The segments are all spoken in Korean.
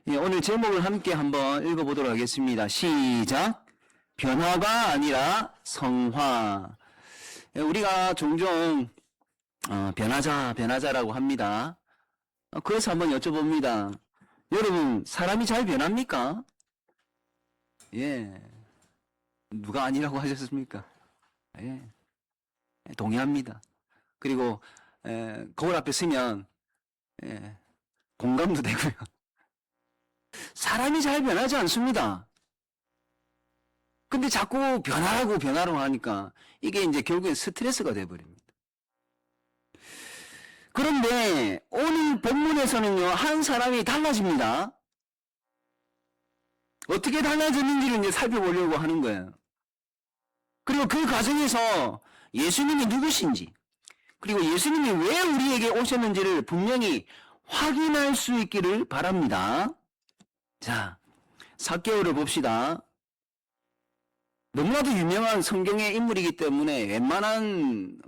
예, 오늘 제목을 함께 한번 읽어보도록 하겠습니다. 시작! 변화가 아니라 성화. 예, 우리가 종종 변하자라고 합니다. 그래서 한번 여쭤봅니다. 여러분, 사람이 잘 변합니까? 예. 누가 아니라고 하셨습니까? 예. 동의합니다. 그리고 거울 앞에 서면 공감도 되고요. 사람이 잘 변하지 않습니다. 근데 자꾸 변하라고 하니까 이게 이제 결국엔 스트레스가 돼버립니다. 그런데 오늘 본문에서는요, 한 사람이 달라집니다. 어떻게 달라졌는지를 이제 살펴보려고 하는 거예요. 그리고 그 과정에서 예수님이 누구신지, 그리고 예수님이 왜 우리에게 오셨는지를 분명히 확인할 수 있기를 바랍니다. 자, 삭개오를 봅시다. 너무나도 유명한 성경의 인물이기 때문에 웬만한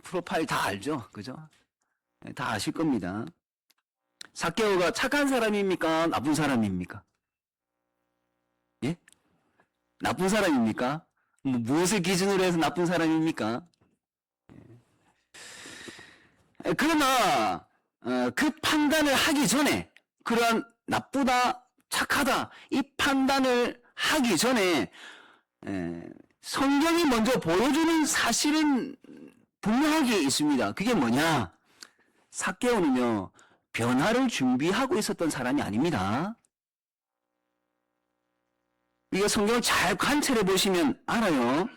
프로파일 다 알죠? 그죠? 다 아실 겁니다. 삭개오가 착한 사람입니까? 나쁜 사람입니까? 예? 나쁜 사람입니까? 무엇을 기준으로 해서 나쁜 사람입니까? 그러나 그 판단을 하기 전에, 그러한 나쁘다, 착하다 이 판단을 하기 전에 성경이 먼저 보여주는 사실은 분명하게 있습니다. 그게 뭐냐? 삭개오는요, 변화를 준비하고 있었던 사람이 아닙니다. 이거 성경을 잘 관찰해 보시면 알아요.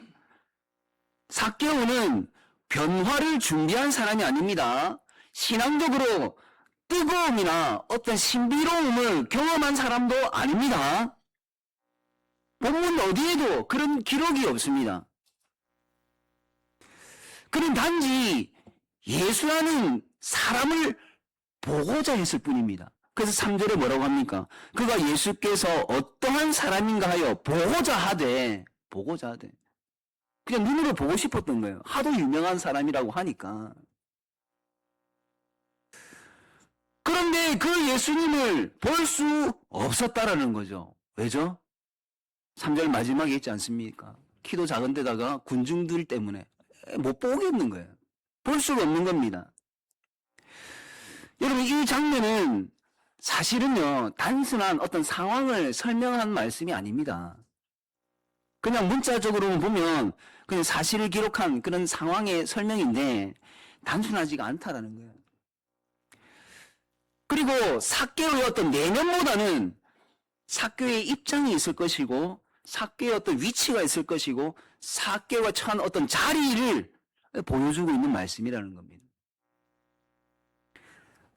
삭개오는 변화를 준비한 사람이 아닙니다. 신앙적으로 뜨거움이나 어떤 신비로움을 경험한 사람도 아닙니다. 본문 어디에도 그런 기록이 없습니다. 그는 단지 예수라는 사람을 보고자 했을 뿐입니다. 그래서 3절에 뭐라고 합니까? 그가 예수께서 어떠한 사람인가 하여 보고자 하되. 그냥 눈으로 보고 싶었던 거예요. 하도 유명한 사람이라고 하니까. 그런데 그 예수님을 볼 수 없었다라는 거죠. 왜죠? 3절 마지막에 있지 않습니까? 키도 작은 데다가 군중들 때문에 못 보겠는 거예요. 볼 수가 없는 겁니다. 여러분, 이 장면은 사실은요, 단순한 어떤 상황을 설명한 말씀이 아닙니다. 그냥 문자적으로 보면 그냥 사실을 기록한 그런 상황의 설명인데 단순하지가 않다라는 거예요. 그리고 삭개오의 어떤 내면보다는 삭개오의 입장이 있을 것이고, 삭개오의 어떤 위치가 있을 것이고, 삭개오가 처한 어떤 자리를 보여주고 있는 말씀이라는 겁니다.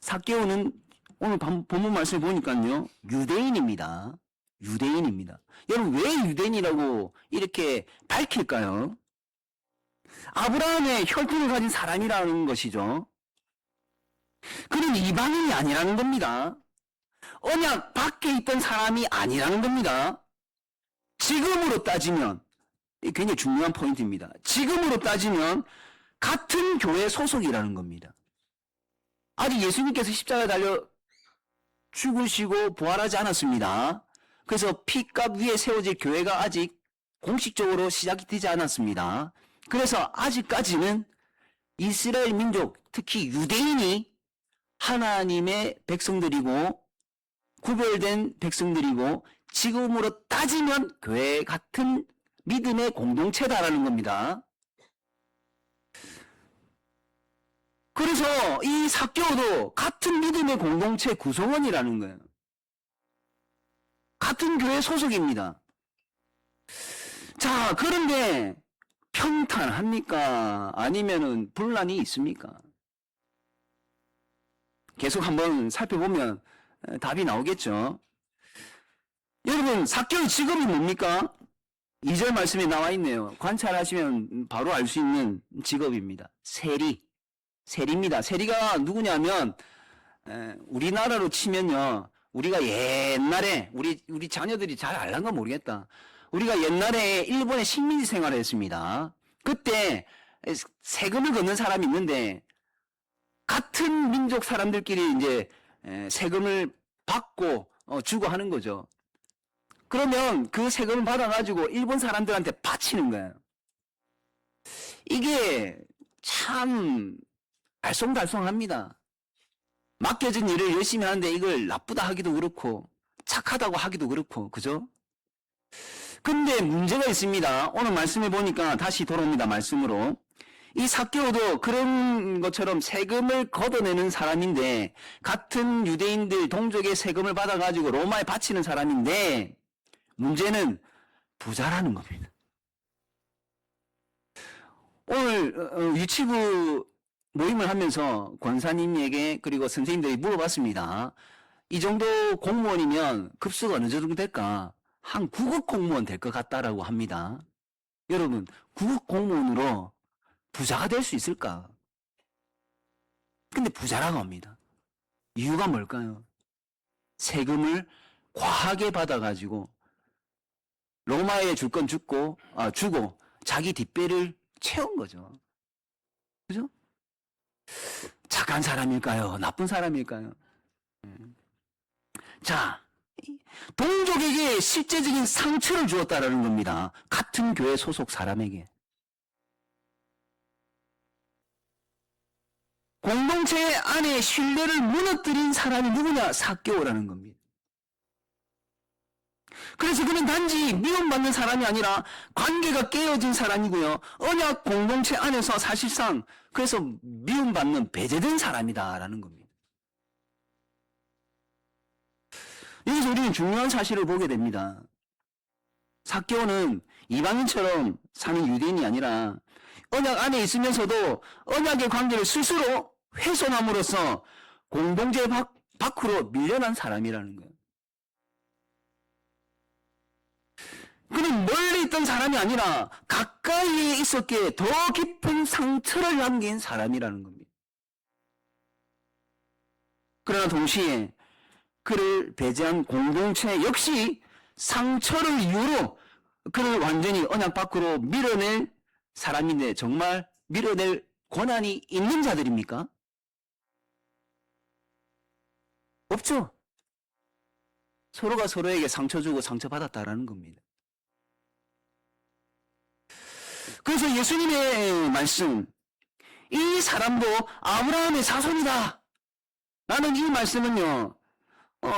삭개오는 오늘 본문 말씀을 보니까요, 유대인입니다. 여러분, 왜 유대인이라고 이렇게 밝힐까요? 아브라함의 혈통을 가진 사람이라는 것이죠. 그는 이방인이 아니라는 겁니다. 언약 밖에 있던 사람이 아니라는 겁니다. 지금으로 따지면, 이게 굉장히 중요한 포인트입니다. 지금으로 따지면 같은 교회 소속이라는 겁니다. 아직 예수님께서 십자가에 달려 죽으시고 부활하지 않았습니다. 그래서 피값 위에 세워질 교회가 아직 공식적으로 시작이 되지 않았습니다. 그래서 아직까지는 이스라엘 민족, 특히 유대인이 하나님의 백성들이고 구별된 백성들이고 지금으로 따지면 교회 같은 믿음의 공동체다라는 겁니다. 그래서 이 삭개오도 같은 믿음의 공동체 구성원이라는 거예요. 같은 교회 소속입니다. 자, 그런데 평탄합니까? 아니면은 분란이 있습니까? 계속 한번 살펴보면 답이 나오겠죠. 여러분, 삭개오의 직업이 뭡니까? 2절 말씀에 나와 있네요. 관찰하시면 바로 알 수 있는 직업입니다. 세리입니다. 세리가 누구냐면 우리나라로 치면요, 우리가 옛날에 우리 자녀들이 잘 알란가 모르겠다. 우리가 옛날에 일본에 식민지 생활을 했습니다. 그때 세금을 걷는 사람이 있는데 같은 민족 사람들끼리 이제 세금을 받고 주고 하는 거죠. 그러면 그 세금을 받아가지고 일본 사람들한테 바치는 거예요. 이게 참 알쏭달쏭합니다. 맡겨진 일을 열심히 하는데 이걸 나쁘다 하기도 그렇고 착하다고 하기도 그렇고, 그죠? 근데 문제가 있습니다. 오늘 말씀해 보니까 다시 돌아옵니다. 말씀으로. 이 삭개오도 그런 것처럼 세금을 걷어내는 사람인데, 같은 유대인들 동족의 세금을 받아가지고 로마에 바치는 사람인데, 문제는 부자라는 겁니다. 오늘 유치부 모임을 하면서 권사님에게 그리고 선생님들이 물어봤습니다. 이 정도 공무원이면 급수가 어느 정도 될까? 한 9급 공무원 될 것 같다라고 합니다. 여러분, 9급 공무원으로 부자가 될 수 있을까? 근데 부자라고 합니다. 이유가 뭘까요? 세금을 과하게 받아가지고 로마에 줄 건 주고 자기 뒷배를 채운 거죠. 그죠? 착한 사람일까요? 나쁜 사람일까요? 자, 동족에게 실제적인 상처를 주었다라는 겁니다. 같은 교회 소속 사람에게. 공동체 안에 신뢰를 무너뜨린 사람이 누구냐? 삭개오라는 겁니다. 그래서 그는 단지 미움받는 사람이 아니라 관계가 깨어진 사람이고요. 언약 공동체 안에서 사실상 그래서 미움받는 배제된 사람이다라는 겁니다. 여기서 우리는 중요한 사실을 보게 됩니다. 삭개오는 이방인처럼 사는 유대인이 아니라 언약 안에 있으면서도 언약의 관계를 스스로 훼손함으로써 공동체 밖으로 밀려난 사람이라는 거예요. 그는 멀리 있던 사람이 아니라 가까이에 있었기에 더 깊은 상처를 남긴 사람이라는 겁니다. 그러나 동시에 그를 배제한 공동체 역시 상처를 이유로 그를 완전히 언약 밖으로 밀어낼 사람인데 정말 밀어낼 권한이 있는 자들입니까? 없죠. 서로가 서로에게 상처 주고 상처받았다라는 겁니다. 그래서 예수님의 말씀, 이 사람도 아브라함의 자손이다 라는 이 말씀은요,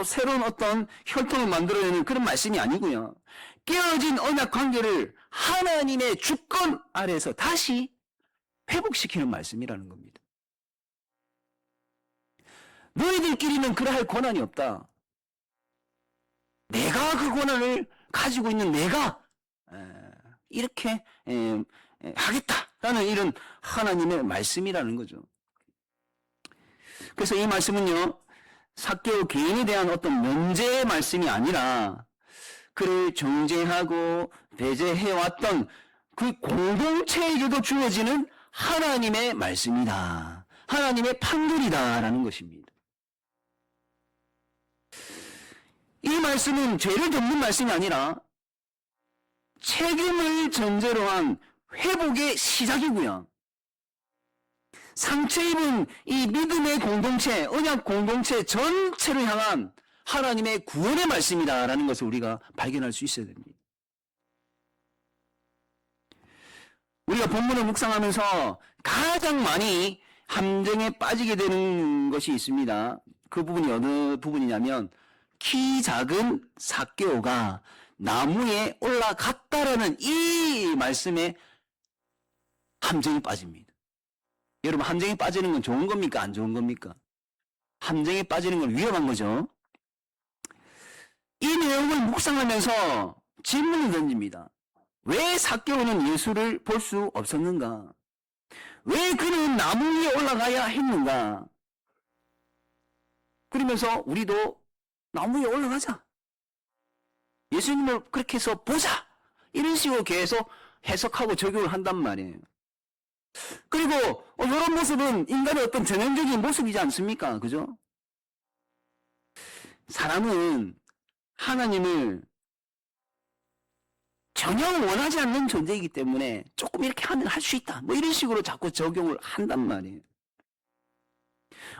새로운 어떤 혈통을 만들어내는 그런 말씀이 아니고요. 깨어진 언약 관계를 하나님의 주권 아래에서 다시 회복시키는 말씀이라는 겁니다. 너희들끼리는 그러할 권한이 없다. 내가 그 권한을 가지고 있는 내가 이렇게 하겠다라는 이런 하나님의 말씀이라는 거죠. 그래서 이 말씀은요, 삭개오 개인에 대한 어떤 면제의 말씀이 아니라 그를 정죄하고 배제해왔던 그 공동체에게도 주어지는 하나님의 말씀이다. 하나님의 판결이다라는 것입니다. 이 말씀은 죄를 덮는 말씀이 아니라 책임을 전제로 한 회복의 시작이고요. 상처 입은 이 믿음의 공동체, 언약 공동체 전체를 향한 하나님의 구원의 말씀이다라는 것을 우리가 발견할 수 있어야 됩니다. 우리가 본문을 묵상하면서 가장 많이 함정에 빠지게 되는 것이 있습니다. 그 부분이 어느 부분이냐면 키 작은 삭개오가 나무에 올라갔다라는 이 말씀에 함정이 빠집니다. 여러분, 함정에 빠지는 건 좋은 겁니까? 안 좋은 겁니까? 함정에 빠지는 건 위험한 거죠. 이 내용을 묵상하면서 질문을 던집니다. 왜 삭개오는 예수를 볼 수 없었는가? 왜 그는 나무 위에 올라가야 했는가? 그러면서 우리도 나무 위에 올라가자. 예수님을 그렇게 해서 보자. 이런 식으로 계속 해석하고 적용을 한단 말이에요. 그리고 이런 모습은 인간의 어떤 전형적인 모습이지 않습니까? 그죠? 사람은 하나님을 전혀 원하지 않는 존재이기 때문에 조금 이렇게 하면 할 수 있다. 뭐 이런 식으로 자꾸 적용을 한단 말이에요.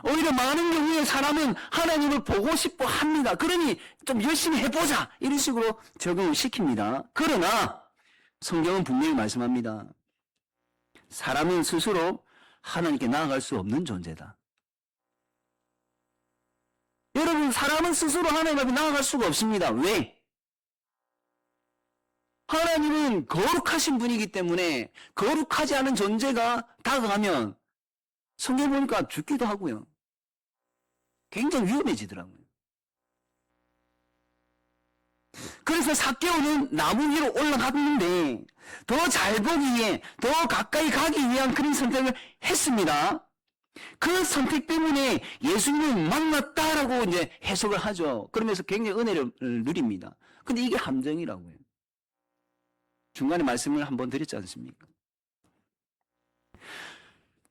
오히려 많은 경우에 사람은 하나님을 보고 싶어 합니다. 그러니 좀 열심히 해보자. 이런 식으로 적응을 시킵니다. 그러나 성경은 분명히 말씀합니다. 사람은 스스로 하나님께 나아갈 수 없는 존재다. 여러분, 사람은 스스로 하나님 앞에 나아갈 수가 없습니다. 왜? 하나님은 거룩하신 분이기 때문에 거룩하지 않은 존재가 다가가면 성경 보니까 죽기도 하고요. 굉장히 위험해지더라고요. 그래서 삭개오는 나무 위로 올라갔는데 더 잘 보기 위해, 더 가까이 가기 위한 그런 선택을 했습니다. 그 선택 때문에 예수님을 만났다라고 이제 해석을 하죠. 그러면서 굉장히 은혜를 누립니다. 근데 이게 함정이라고요. 중간에 말씀을 한번 드렸지 않습니까?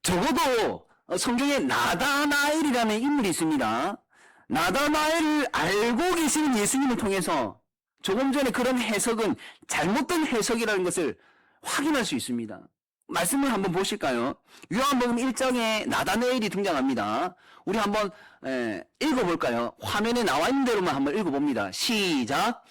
적어도 성경에 나다나엘이라는 인물이 있습니다. 나다나엘을 알고 계시는 예수님을 통해서 조금 전에 그런 해석은 잘못된 해석이라는 것을 확인할 수 있습니다. 말씀을 한번 보실까요? 요한복음 1장에 나다나엘이 등장합니다. 우리 한번 읽어볼까요? 화면에 나와 있는 대로만 한번 읽어봅니다. 시작!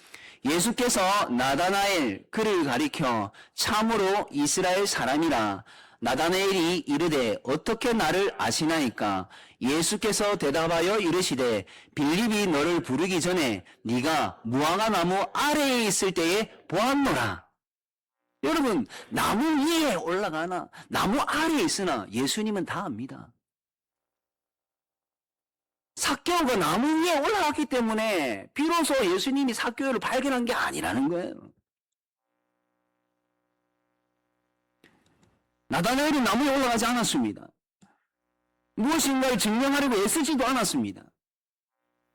예수께서 나다나엘 그를 가리켜 참으로 이스라엘 사람이라. 나다나엘이 이르되 어떻게 나를 아시나이까? 예수께서 대답하여 이르시되 빌립이 너를 부르기 전에 네가 무화과 나무 아래에 있을 때에 보았노라. 여러분, 나무 위에 올라가나 나무 아래에 있으나 예수님은 다 압니다. 삭개오가 나무 위에 올라갔기 때문에 비로소 예수님이 삭개오를 발견한 게 아니라는 거예요. 나다나엘은 나무에 올라가지 않았습니다. 무엇인가를 증명하려고 애쓰지도 않았습니다.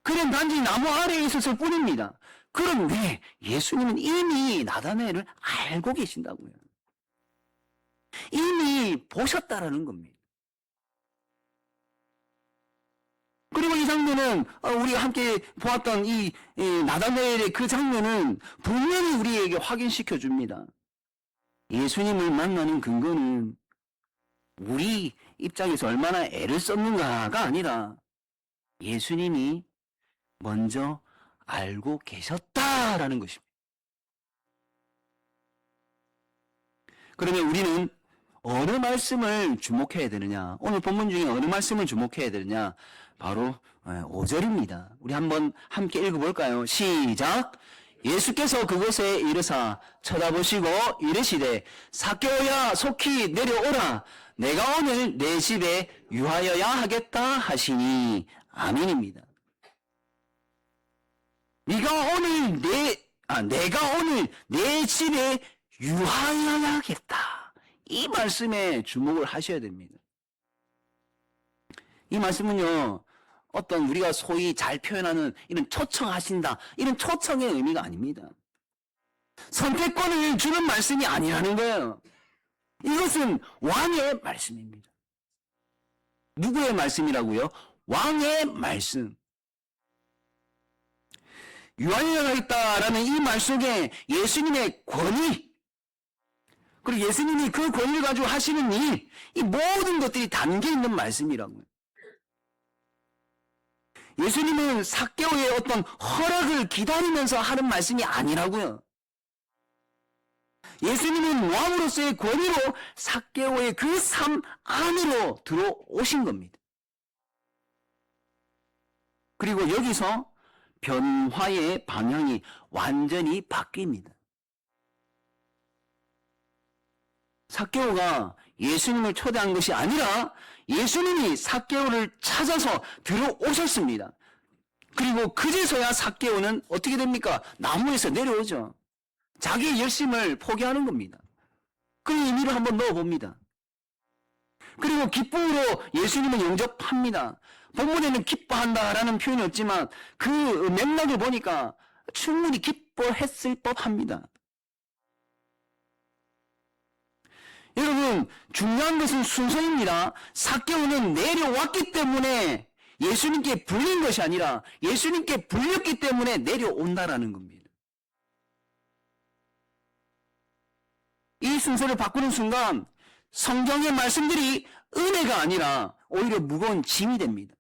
그는 단지 나무 아래에 있었을 뿐입니다. 그럼 왜 예수님은 이미 나다나엘을 알고 계신다고요? 이미 보셨다라는 겁니다. 그리고 이 장면은 우리가 함께 보았던 이 나다나엘의 그 장면은 분명히 우리에게 확인시켜 줍니다. 예수님을 만나는 근거는 우리 입장에서 얼마나 애를 썼는가가 아니라 예수님이 먼저 알고 계셨다라는 것입니다. 그러면 우리는 어느 말씀을 주목해야 되느냐? 오늘 본문 중에 어느 말씀을 주목해야 되느냐? 바로 5절입니다. 우리 한번 함께 읽어볼까요? 시작! 예수께서 그곳에 이르사 쳐다보시고 이르시되 삭개오야 속히 내려오라. 내가 오늘 내 집에 유하여야 하겠다 하시니. 아멘입니다. 내가 오늘 내 집에 유하여야 하겠다. 이 말씀에 주목을 하셔야 됩니다. 이 말씀은요, 어떤 우리가 소위 잘 표현하는 이런 초청하신다, 이런 초청의 의미가 아닙니다. 선택권을 주는 말씀이 아니라는 거예요. 이것은 왕의 말씀입니다. 누구의 말씀이라고요? 왕의 말씀. 유하여야 하겠다라는 이 말 속에 예수님의 권위, 그리고 예수님이 그 권위를 가지고 하시는 일, 이 모든 것들이 담겨 있는 말씀이라고요. 예수님은 삭개오의 어떤 허락을 기다리면서 하는 말씀이 아니라고요. 예수님은 왕으로서의 권위로 삭개오의 그 삶 안으로 들어오신 겁니다. 그리고 여기서 변화의 방향이 완전히 바뀝니다. 삭개오가 예수님을 초대한 것이 아니라 예수님이 삭개오를 찾아서 들어오셨습니다. 그리고 그제서야 삭개오는 어떻게 됩니까? 나무에서 내려오죠. 자기의 열심을 포기하는 겁니다. 그 의미를 한번 넣어봅니다. 그리고 기쁨으로 예수님을 영접합니다. 본문에는 기뻐한다라는 표현이 없지만 그 맥락을 보니까 충분히 기뻐했을 법합니다. 여러분, 중요한 것은 순서입니다. 삭개오는 내려왔기 때문에 예수님께 불린 것이 아니라 예수님께 불렸기 때문에 내려온다라는 겁니다. 이 순서를 바꾸는 순간 성경의 말씀들이 은혜가 아니라 오히려 무거운 짐이 됩니다.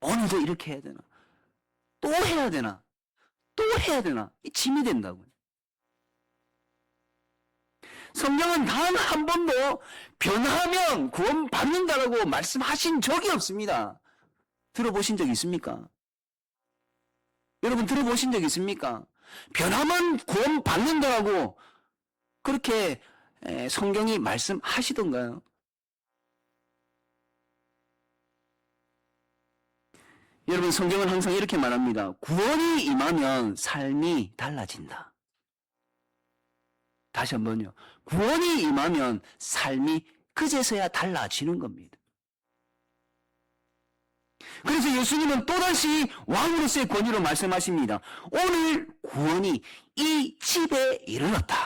오늘도 이렇게 해야 되나? 또 해야 되나? 또 해야 되나? 짐이 된다고요. 성경은 단 한 번도 변하면 구원받는다라고 말씀하신 적이 없습니다. 들어보신 적 있습니까? 여러분 들어보신 적 있습니까? 변하면 구원받는다라고 그렇게 성경이 말씀하시던가요? 여러분 성경은 항상 이렇게 말합니다. 구원이 임하면 삶이 달라진다. 다시 한번요. 구원이 임하면 삶이 그제서야 달라지는 겁니다. 그래서 예수님은 또다시 왕으로서의 권위로 말씀하십니다. 오늘 구원이 이 집에 이르렀다.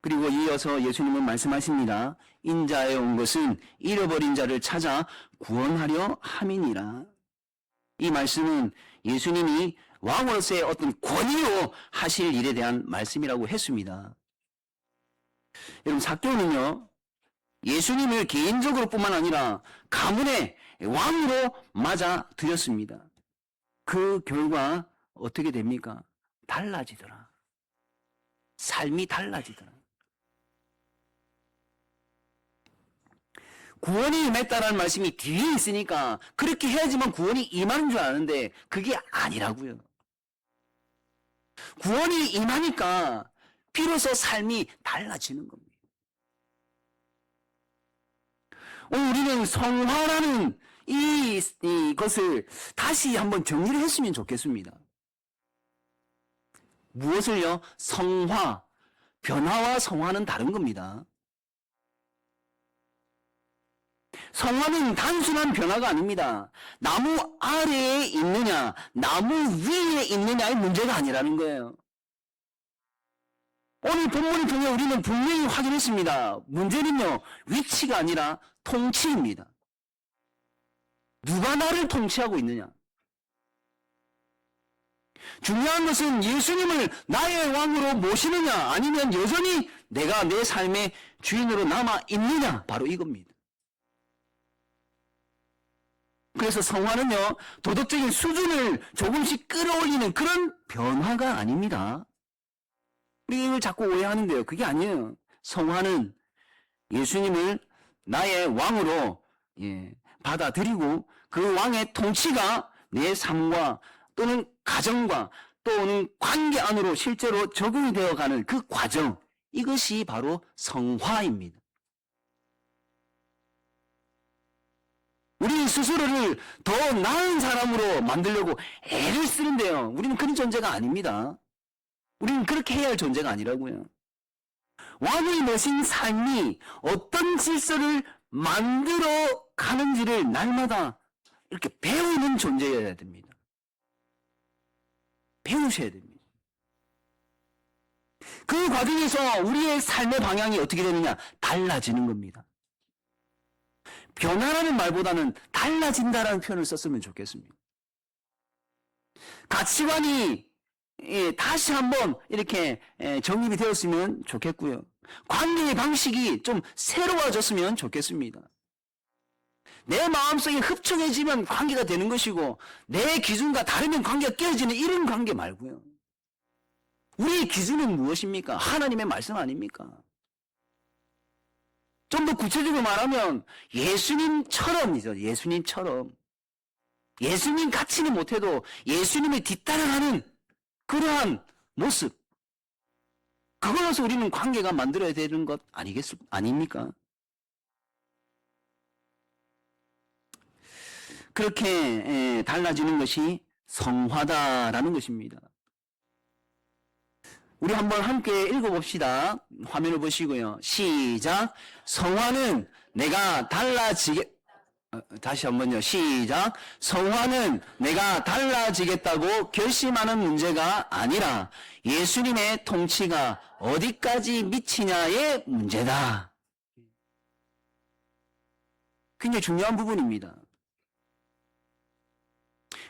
그리고 이어서 예수님은 말씀하십니다. 인자에 온 것은 잃어버린 자를 찾아 구원하려 함이니라. 이 말씀은 예수님이 왕으로서의 어떤 권위로 하실 일에 대한 말씀이라고 했습니다. 여러분 삭개오는요. 예수님을 개인적으로 뿐만 아니라 가문의 왕으로 맞아들였습니다. 그 결과 어떻게 됩니까? 달라지더라. 삶이 달라지더라. 구원이 임했다라는 말씀이 뒤에 있으니까 그렇게 해야지만 구원이 임하는 줄 아는데 그게 아니라고요. 구원이 임하니까 비로소 삶이 달라지는 겁니다. 오늘 우리는 성화라는 이것을 다시 한번 정리를 했으면 좋겠습니다. 무엇을요? 성화, 변화와 성화는 다른 겁니다. 성화는 단순한 변화가 아닙니다. 나무 아래에 있느냐, 나무 위에 있느냐의 문제가 아니라는 거예요. 오늘 본문을 통해 우리는 분명히 확인했습니다. 문제는요, 위치가 아니라 통치입니다. 누가 나를 통치하고 있느냐? 중요한 것은 예수님을 나의 왕으로 모시느냐, 아니면 여전히 내가 내 삶의 주인으로 남아 있느냐, 바로 이겁니다. 그래서 성화는요, 도덕적인 수준을 조금씩 끌어올리는 그런 변화가 아닙니다. 우리 이걸 자꾸 오해하는데요. 그게 아니에요. 성화는 예수님을 나의 왕으로 받아들이고 그 왕의 통치가 내 삶과 또는 가정과 또는 관계 안으로 실제로 적용이 되어가는 그 과정, 이것이 바로 성화입니다. 우리 스스로를 더 나은 사람으로 만들려고 애를 쓰는데요. 우리는 그런 존재가 아닙니다. 우리는 그렇게 해야 할 존재가 아니라고요. 왕의 모신 삶이 어떤 질서를 만들어 가는지를 날마다 이렇게 배우는 존재여야 됩니다. 배우셔야 됩니다. 그 과정에서 우리의 삶의 방향이 어떻게 되느냐? 달라지는 겁니다. 변화라는 말보다는 달라진다라는 표현을 썼으면 좋겠습니다. 가치관이 다시 한번 이렇게 정립이 되었으면 좋겠고요. 관계의 방식이 좀 새로워졌으면 좋겠습니다. 내 마음속에 흡족해지면 관계가 되는 것이고 내 기준과 다르면 관계가 깨어지는 이런 관계 말고요. 우리의 기준은 무엇입니까? 하나님의 말씀 아닙니까? 좀 더 구체적으로 말하면 예수님처럼이죠. 예수님처럼. 예수님 같이는 못해도 예수님을 뒤따라가는 그러한 모습. 그걸로서 우리는 관계가 만들어야 되는 것 아닙니까? 그렇게 달라지는 것이 성화다라는 것입니다. 우리 한번 함께 읽어봅시다. 화면을 보시고요. 시작. 성화는 내가 다시 한번요. 시작. 성화는 내가 달라지겠다고 결심하는 문제가 아니라 예수님의 통치가 어디까지 미치냐의 문제다. 굉장히 중요한 부분입니다.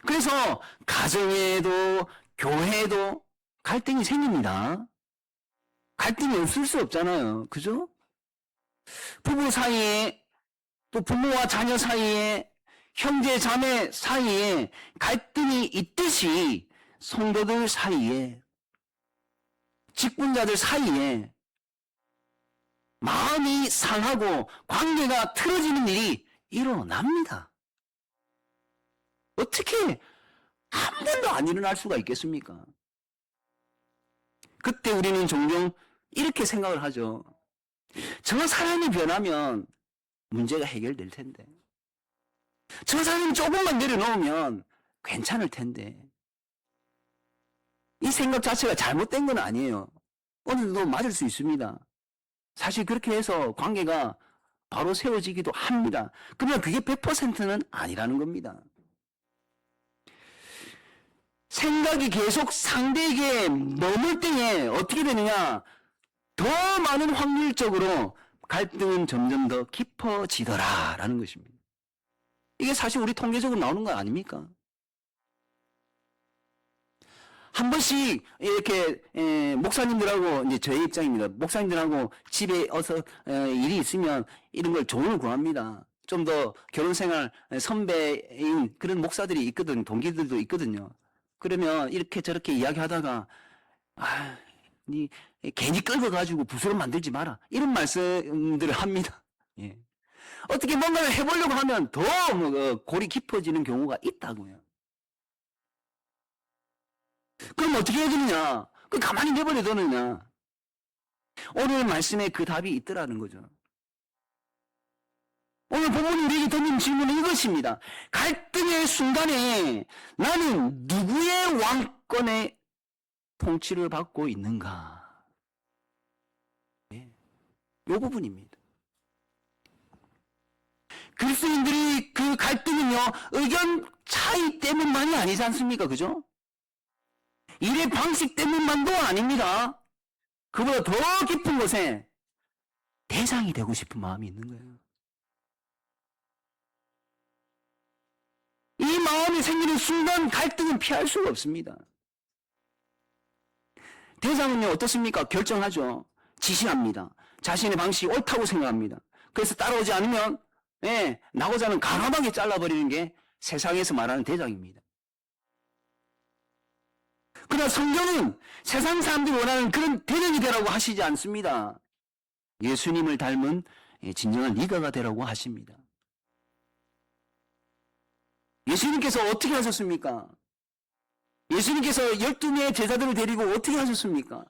그래서 가정에도 교회에도 갈등이 생깁니다. 갈등이 없을 수 없잖아요. 그죠? 부부 사이에, 또 부모와 자녀 사이에, 형제 자매 사이에 갈등이 있듯이 성도들 사이에, 직분자들 사이에 마음이 상하고 관계가 틀어지는 일이 일어납니다. 어떻게 한 번도 안 일어날 수가 있겠습니까? 그때 우리는 종종 이렇게 생각을 하죠. 저 사람이 변하면 문제가 해결될 텐데. 저 사람이 조금만 내려놓으면 괜찮을 텐데. 이 생각 자체가 잘못된 건 아니에요. 어느 정도 맞을 수 있습니다. 사실 그렇게 해서 관계가 바로 세워지기도 합니다. 그러나 그게 100%는 아니라는 겁니다. 생각이 계속 상대에게 머물 때에 어떻게 되느냐? 더 많은 확률적으로 갈등은 점점 더 깊어지더라 라는 것입니다. 이게 사실 우리 통계적으로 나오는 거 아닙니까? 한 번씩 이렇게 목사님들하고, 이제 저의 입장입니다. 목사님들하고 집에 어서 일이 있으면 이런 걸 조언을 구합니다. 좀 더 결혼생활 선배인 그런 목사들이 있거든, 동기들도 있거든요. 그러면 이렇게 저렇게 이야기하다가 니 괜히 끌어가지고 부스럼 만들지 마라, 이런 말씀들을 합니다. 예. 어떻게 뭔가를 해보려고 하면 더 골이 깊어지는 경우가 있다고요. 그럼 어떻게 해야 되느냐? 그럼 가만히 내버려 두느냐? 오늘 말씀에 그 답이 있더라는 거죠. 오늘 본문이 우리에게 던진 질문은 이것입니다. 갈등의 순간에 나는 누구의 왕권의 통치를 받고 있는가? 네. 이 부분입니다. 그리스도인들이 그 갈등은요, 의견 차이 때문만이 아니지 않습니까? 그죠? 일의 방식 때문만도 아닙니다. 그보다 더 깊은 곳에 대장이 되고 싶은 마음이 있는 거예요. 이 마음이 생기는 순간 갈등은 피할 수가 없습니다. 대장은요, 어떻습니까? 결정하죠. 지시합니다. 자신의 방식이 옳다고 생각합니다. 그래서 따라오지 않으면 나고자 하는 가감하게 잘라버리는 게 세상에서 말하는 대장입니다. 그러나 성경은 세상 사람들이 원하는 그런 대장이 되라고 하시지 않습니다. 예수님을 닮은 진정한 리더가 되라고 하십니다. 예수님께서 어떻게 하셨습니까? 예수님께서 12명의 제자들을 데리고 어떻게 하셨습니까?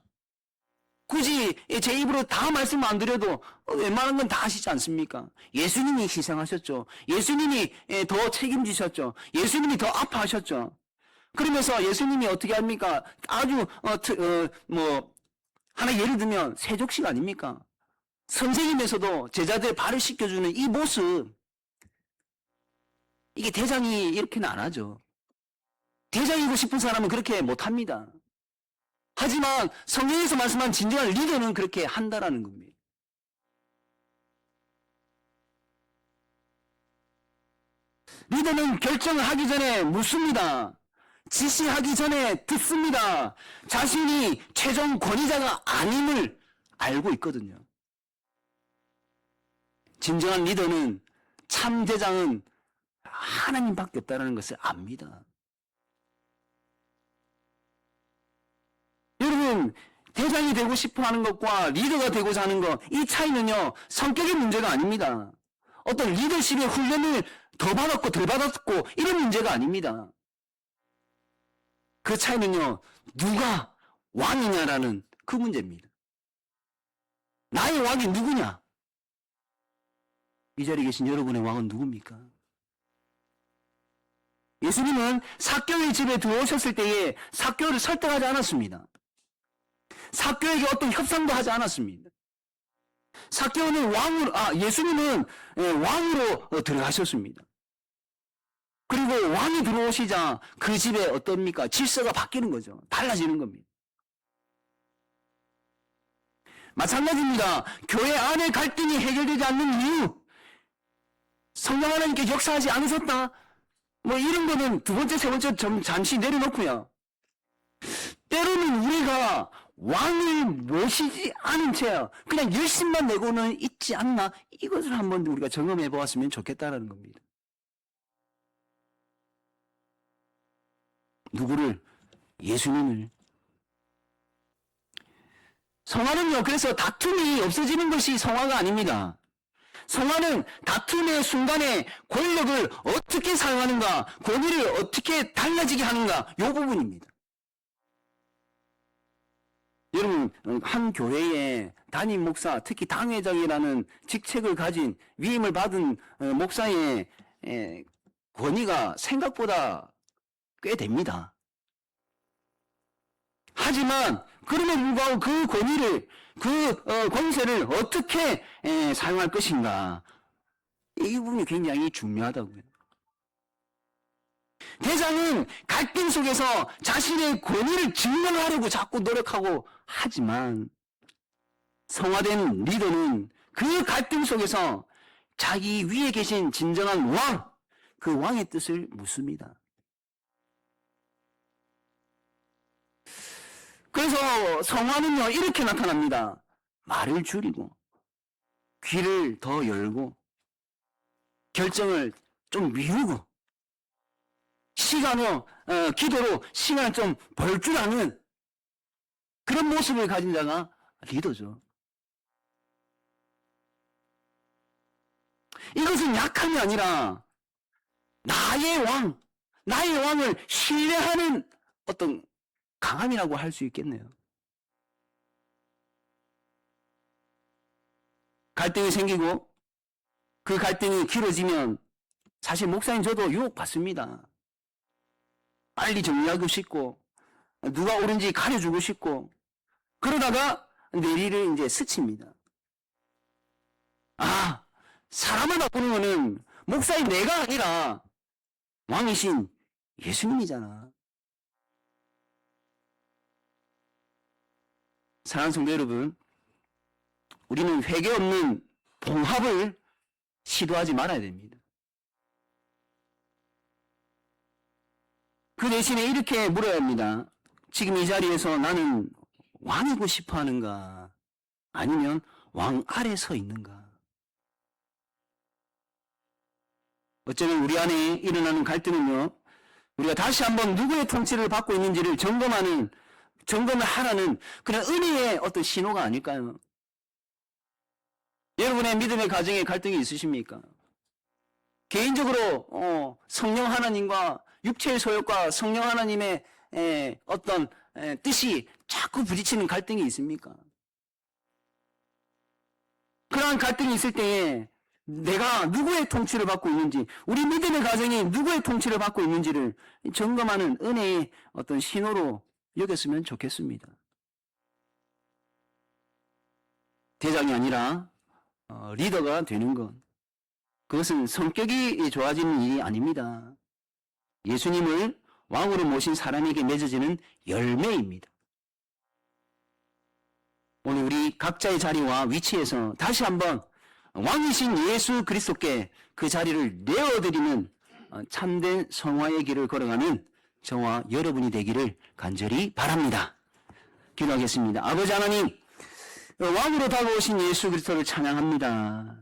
굳이 제 입으로 다 말씀 안 드려도 웬만한 건 다 하시지 않습니까? 예수님이 희생하셨죠. 예수님이 더 책임지셨죠. 예수님이 더 아파하셨죠. 그러면서 예수님이 어떻게 합니까? 아주 하나 예를 들면 세족식 아닙니까? 선생님에서도 제자들 발을 씻겨주는 이 모습, 이게 대장이 이렇게는 안 하죠. 대장이고 싶은 사람은 그렇게 못합니다. 하지만 성경에서 말씀한 진정한 리더는 그렇게 한다라는 겁니다. 리더는 결정을 하기 전에 묻습니다. 지시하기 전에 듣습니다. 자신이 최종 권위자가 아님을 알고 있거든요. 진정한 리더는, 참 대장은 하나님밖에 없다는 것을 압니다. 여러분, 대장이 되고 싶어 하는 것과 리더가 되고자 하는 것, 이 차이는요, 성격의 문제가 아닙니다. 어떤 리더십의 훈련을 더 받았고 덜 받았고 이런 문제가 아닙니다. 그 차이는요, 누가 왕이냐라는 그 문제입니다. 나의 왕이 누구냐? 이 자리에 계신 여러분의 왕은 누굽니까? 예수님은 삭개오의 집에 들어오셨을 때에 삭개오를 설득하지 않았습니다. 삭개오에게 어떤 협상도 하지 않았습니다. 삭개오는 예수님은 왕으로 들어가셨습니다. 그리고 왕이 들어오시자 그 집에 어떻습니까? 질서가 바뀌는 거죠. 달라지는 겁니다. 마찬가지입니다. 교회 안에 갈등이 해결되지 않는 이유, 성령 하나님께 역사하지 않으셨다, 이런 거는 두 번째, 세 번째 좀 잠시 내려놓고요. 때로는 우리가 왕을 모시지 않은 채 그냥 열심만 내고는 있지 않나? 이것을 한번 우리가 점검해 보았으면 좋겠다라는 겁니다. 누구를? 예수님을. 성화는요, 그래서 다툼이 없어지는 것이 성화가 아닙니다. 성화는 다툼의 순간에 권력을 어떻게 사용하는가, 권위를 어떻게 달라지게 하는가, 이 부분입니다. 여러분, 한 교회의 담임 목사, 특히 당회장이라는 직책을 가진 위임을 받은 목사의 권위가 생각보다 꽤 됩니다. 하지만 그럼에도 불구하고 그 권위를, 그 권세를 어떻게 사용할 것인가, 이 부분이 굉장히 중요하다고요. 대장은 갈등 속에서 자신의 권위를 증명하려고 자꾸 노력하고 하지만 성화된 리더는 그 갈등 속에서 자기 위에 계신 진정한 왕, 그 왕의 뜻을 묻습니다. 그래서 성화는요, 이렇게 나타납니다. 말을 줄이고 귀를 더 열고 결정을 좀 미루고 기도로 시간을 좀 벌 줄 아는 그런 모습을 가진 자가 리더죠. 이것은 약함이 아니라 나의 왕을 신뢰하는 어떤 강함이라고 할 수 있겠네요. 갈등이 생기고 그 갈등이 길어지면 사실 목사님 저도 유혹받습니다. 빨리 정리하고 싶고 누가 옳은지 가려주고 싶고 그러다가 내리를 이제 스칩니다. 사람을 바꾸는 거는 목사인 내가 아니라 왕이신 예수님이잖아. 사랑하는 성도 여러분, 우리는 회개 없는 봉합을 시도하지 말아야 됩니다. 그 대신에 이렇게 물어야 합니다. 지금 이 자리에서 나는 왕이고 싶어 하는가? 아니면 왕 아래 서 있는가? 어쩌면 우리 안에 일어나는 갈등은요, 우리가 다시 한번 누구의 통치를 받고 있는지를 점검을 하라는 그런 은혜의 어떤 신호가 아닐까요? 여러분의 믿음의 가정에 갈등이 있으십니까? 개인적으로 성령 하나님과 육체의 소욕과 성령 하나님의 어떤 뜻이 자꾸 부딪히는 갈등이 있습니까? 그러한 갈등이 있을 때에 내가 누구의 통치를 받고 있는지, 우리 믿음의 가정이 누구의 통치를 받고 있는지를 점검하는 은혜의 어떤 신호로 여겼으면 좋겠습니다. 대장이 아니라 리더가 되는 것, 그것은 성격이 좋아지는 일이 아닙니다. 예수님을 왕으로 모신 사람에게 맺어지는 열매입니다. 오늘 우리 각자의 자리와 위치에서 다시 한번 왕이신 예수 그리스도께 그 자리를 내어드리는 참된 성화의 길을 걸어가는 저와 여러분이 되기를 간절히 바랍니다. 기도하겠습니다. 아버지 하나님, 왕으로 다가오신 예수 그리스도를 찬양합니다.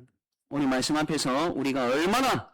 오늘 말씀 앞에서 우리가 얼마나